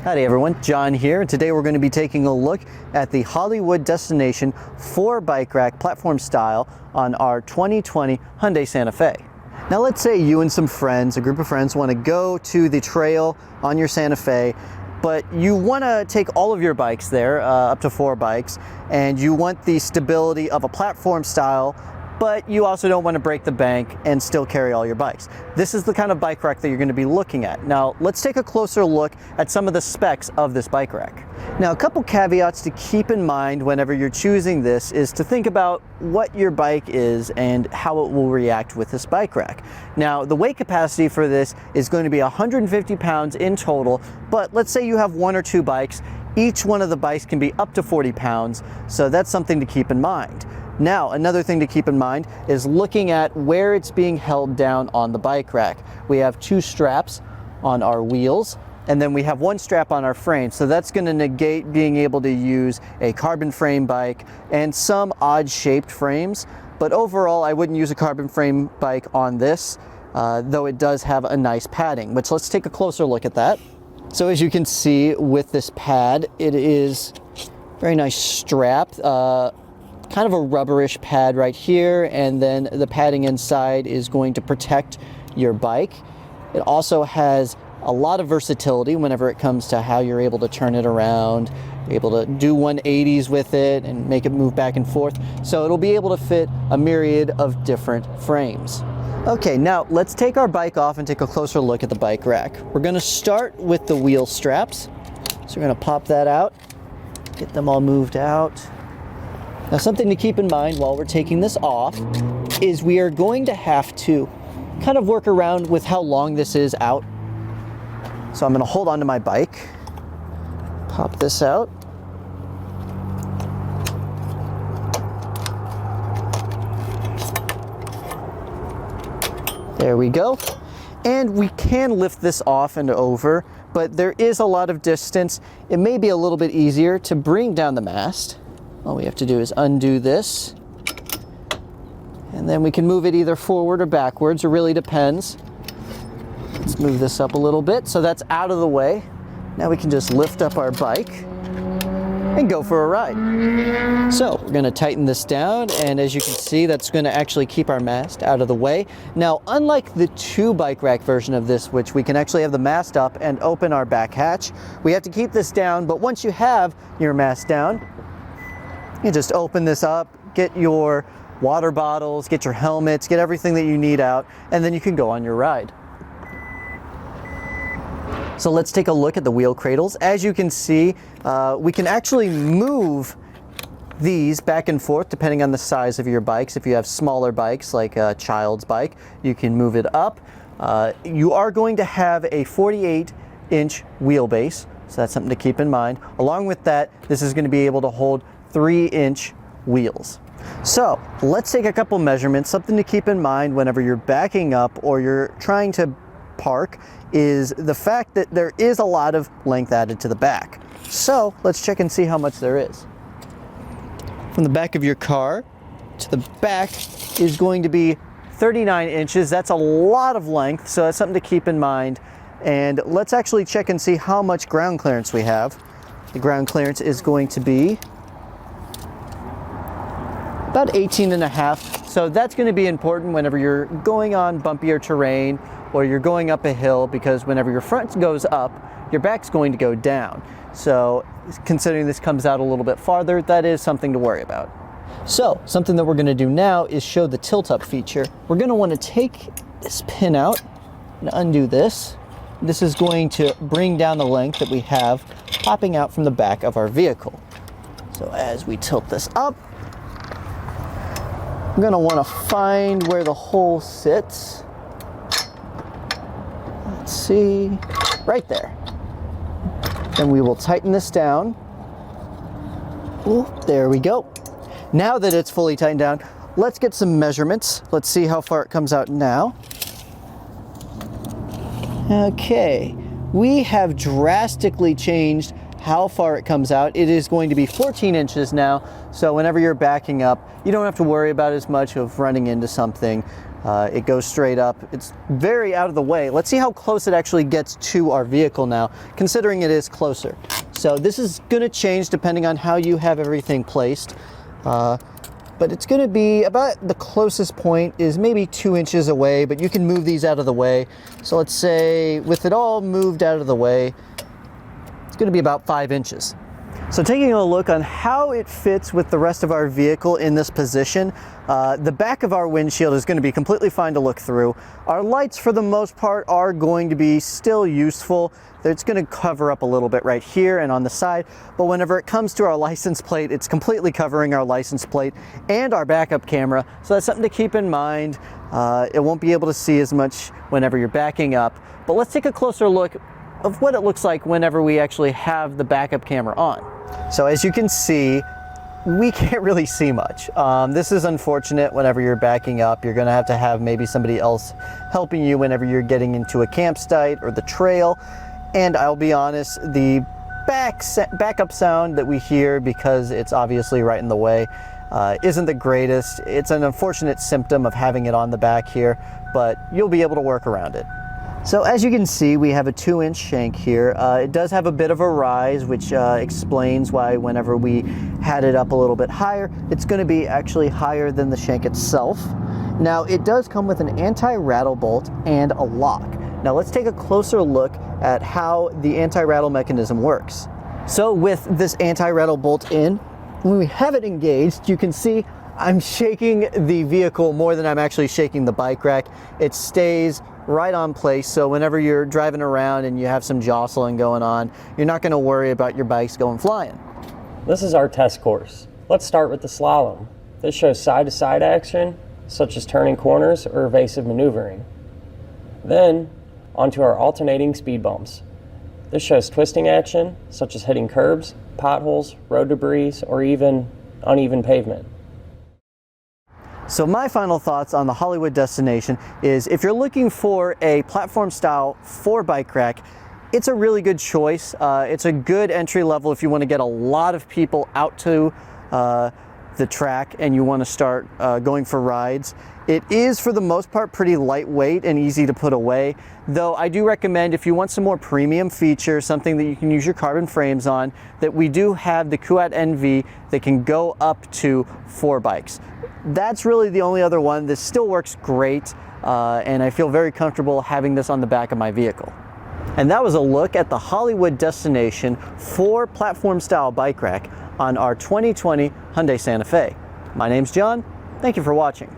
Howdy everyone, John here, and today we're going to be taking a look at the Hollywood Destination 4 bike rack platform style on our 2020 Hyundai Santa Fe. Now let's say you and some friends, a group of friends, want to go to the trail on your Santa Fe, but you want to take all of your bikes there, up to 4 bikes, and you want the stability of a platform style, but you also don't want to break the bank and still carry all your bikes. This is the kind of bike rack that you're going to be looking at. Now, let's take a closer look at some of the specs of this bike rack. Now, a couple caveats to keep in mind whenever you're choosing this is to think about what your bike is and how it will react with this bike rack. Now, the weight capacity for this is going to be 150 pounds in total, but let's say you have 1 or 2 bikes. Each one of the bikes can be up to 40 pounds, so that's something to keep in mind. Now, another thing to keep in mind is looking at where it's being held down on the bike rack. We have 2 straps on our wheels, and then we have 1 strap on our frame. So that's going to negate being able to use a carbon frame bike and some odd shaped frames. But overall, I wouldn't use a carbon frame bike on this, though it does have a nice padding, which let's take a closer look at that. So as you can see with this pad, it is a very nice strap. Kind of a rubberish pad right here, and then the padding inside is going to protect your bike. It also has a lot of versatility whenever it comes to how you're able to turn it around. You're able to do 180s with it and make it move back and forth. So it'll be able to fit a myriad of different frames. Okay, now let's take our bike off and take a closer look at the bike rack. We're going to start with the wheel straps. So we're going to pop that out, get them all moved out. Now, something to keep in mind while we're taking this off is we are going to have to kind of work around with how long this is out. So I'm going to hold onto my bike, pop this out. There we go. And we can lift this off and over, but there is a lot of distance. It may be a little bit easier to bring down the mast. All we have to do is undo this, and then we can move it either forward or backwards. It really depends. Let's move this up a little bit so that's out of the way. Now we can just lift up our bike and go for a ride. So we're going to tighten this down, and as you can see, that's going to actually keep our mast out of the way. Now, unlike the 2 bike rack version of this, which we can actually have the mast up and open our back hatch, we have to keep this down, but once you have your mast down, you just open this up, get your water bottles, get your helmets, get everything that you need out, and then you can go on your ride. So let's take a look at the wheel cradles. As you can see, we can actually move these back and forth depending on the size of your bikes. If you have smaller bikes like a child's bike, you can move it up. You are going to have a 48-inch wheelbase, so that's something to keep in mind. Along with that, this is going to be able to hold 3-inch wheels. So let's take a couple measurements. Something to keep in mind whenever you're backing up or you're trying to park is the fact that there is a lot of length added to the back. So let's check and see how much there is. From the back of your car to the back is going to be 39 inches. That's a lot of length, so that's something to keep in mind. And let's actually check and see how much ground clearance we have. The ground clearance is going to be about 18.5. So that's going to be important whenever you're going on bumpier terrain or you're going up a hill, because whenever your front goes up, your back's going to go down. So considering this comes out a little bit farther, that is something to worry about. So something that we're going to do now is show the tilt up feature. We're going to want to take this pin out and undo this. This is going to bring down the length that we have popping out from the back of our vehicle. So as we tilt this up, I'm going to want to find where the hole sits. Let's see, right there. Then we will tighten this down. Ooh, there we go. Now that it's fully tightened down, let's get some measurements. Let's see how far it comes out now. Okay, we have drastically changed how far it comes out. It is going to be 14 inches now, so whenever you're backing up, you don't have to worry about as much of running into something. It goes straight up. It's very out of the way. Let's see how close it actually gets to our vehicle now, considering it is closer. So this is going to change depending on how you have everything placed. But it's going to be about the closest point is maybe 2 inches away, but you can move these out of the way. So let's say with it all moved out of the way, it's going to be about 5 inches. So taking a look on how it fits with the rest of our vehicle in this position, the back of our windshield is going to be completely fine to look through. Our lights for the most part are going to be still useful. It's going to cover up a little bit right here and on the side, but whenever it comes to our license plate, it's completely covering our license plate and our backup camera, so that's something to keep in mind. It won't be able to see as much whenever you're backing up, but let's take a closer look of what it looks like whenever we actually have the backup camera on. So as you can see, we can't really see much. This is unfortunate. Whenever you're backing up, you're going to have maybe somebody else helping you whenever you're getting into a campsite or the trail. And I'll be honest, the backup sound that we hear, because it's obviously right in the way, isn't the greatest. It's an unfortunate symptom of having it on the back here, but you'll be able to work around it. So as you can see, we have a 2-inch shank here. It does have a bit of a rise, which explains why whenever we had it up a little bit higher, it's going to be actually higher than the shank itself. Now, it does come with an anti-rattle bolt and a lock. Now let's take a closer look at how the anti-rattle mechanism works. So with this anti-rattle bolt in, when we have it engaged, you can see I'm shaking the vehicle more than I'm actually shaking the bike rack. It stays right on place, so whenever you're driving around and you have some jostling going on, you're not going to worry about your bikes going flying. This is our test course. Let's start with the slalom. This shows side-to-side action, such as turning corners or evasive maneuvering. Then, onto our alternating speed bumps. This shows twisting action, such as hitting curbs, potholes, road debris, or even uneven pavement. So my final thoughts on the Hollywood destination is, if you're looking for a platform style 4-bike rack, it's a really good choice. It's a good entry level if you want to get a lot of people out to the track and you want to start going for rides. It is, for the most part, pretty lightweight and easy to put away, though I do recommend, if you want some more premium features, something that you can use your carbon frames on, that we do have the Kuat NV that can go up to 4 bikes. That's really the only other one. This still works great, and I feel very comfortable having this on the back of my vehicle. And that was a look at the Hollywood destination 4 platform style bike rack on our 2020 Hyundai Santa Fe. My name's John. Thank you for watching.